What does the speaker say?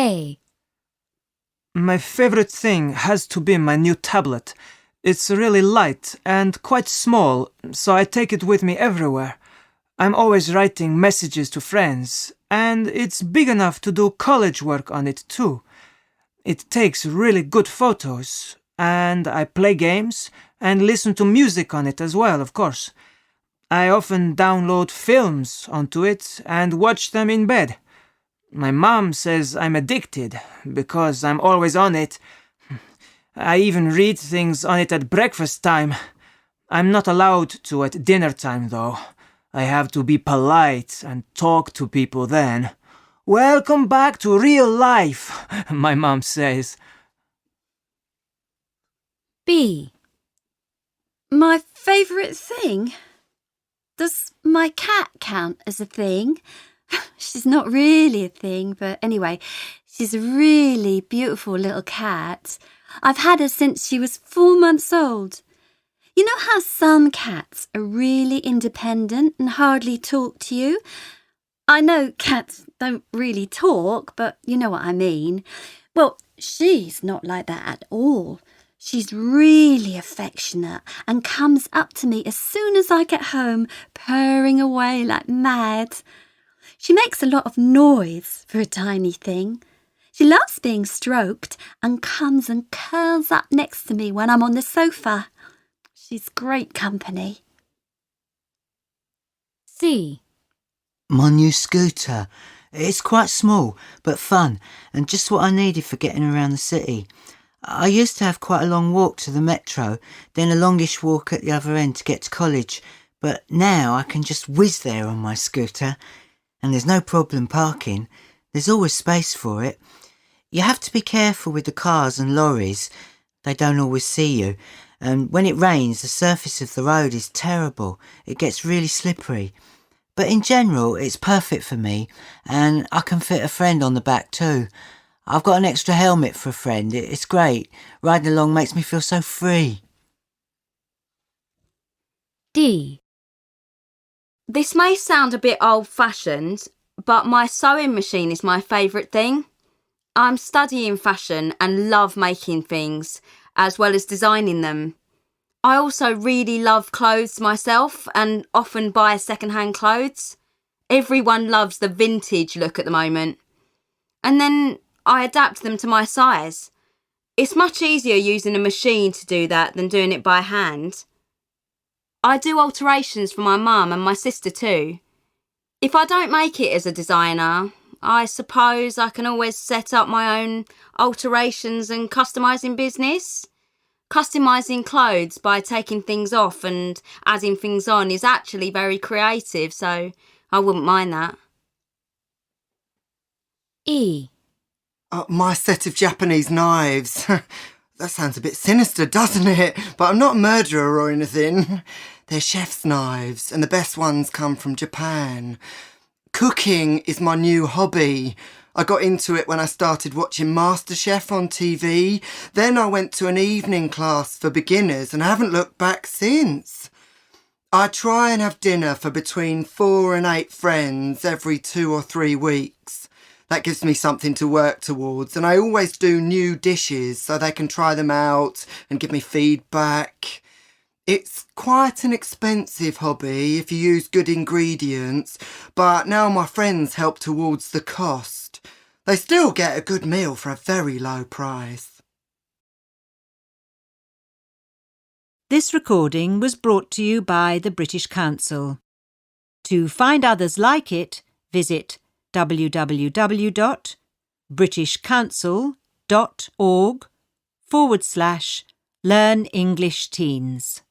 A. My favorite thing has to be my new tablet. It's really light and quite small, so I take it with me everywhere. I'm always writing messages to friends, and it's big enough to do college work on it too. It takes really good photos, and I play games and listen to music on it as well, of course. I often download films onto it and watch them in bed. My mom says I'm addicted because I'm always on it. I even read things on it at breakfast time. I'm not allowed to at dinner time, though. I have to be polite and talk to people then. Welcome back to real life, my mom says. B. My favourite thing? Does my cat count as a thing? She's not really a thing, but anyway, she's a really beautiful little cat. I've had her since she was 4 months old. You know how some cats are really independent and hardly talk to you? I know cats don't really talk, but you know what I mean. Well, she's not like that at all. She's really affectionate and comes up to me as soon as I get home, purring away like mad. She makes a lot of noise for a tiny thing. She loves being stroked and comes and curls up next to me when I'm on the sofa. She's great company. C. My new scooter. It's quite small, but fun, and just what I needed for getting around the city. I used to have quite a long walk to the metro, then a longish walk at the other end to get to college, but now I can just whiz there on my scooter, and there's no problem parking. There's always space for it. You have to be careful with the cars and lorries. They don't always see you, and when it rains, the surface of the road is terrible. It gets really slippery. But in general, it's perfect for me, and I can fit a friend on the back too. I've got an extra helmet for a friend. It's great. Riding along makes me feel so free. D. This may sound a bit old-fashioned, but my sewing machine is my favourite thing. I'm studying fashion and love making things, as well as designing them. I also really love clothes myself and often buy second-hand clothes. Everyone loves the vintage look at the moment. And then I adapt them to my size. It's much easier using a machine to do that than doing it by hand. I do alterations for my mum and my sister too. If I don't make it as a designer, I suppose I can always set up my own alterations and customising business. Customising clothes by taking things off and adding things on is actually very creative, so I wouldn't mind that. E. My set of Japanese knives. That sounds a bit sinister, doesn't it? But I'm not a murderer or anything. They're chef's knives, and the best ones come from Japan. Cooking is my new hobby. I got into it when I started watching MasterChef on TV. Then I went to an evening class for beginners and I haven't looked back since. I try and have dinner for between 4 and 8 friends every 2 or 3 weeks. That gives me something to work towards, and I always do new dishes so they can try them out and give me feedback. It's quite an expensive hobby if you use good ingredients, but now my friends help towards the cost. They still get a good meal for a very low price. This recording was brought to you by the British Council. To find others like it, visit www.britishcouncil.org/Learn English Teens.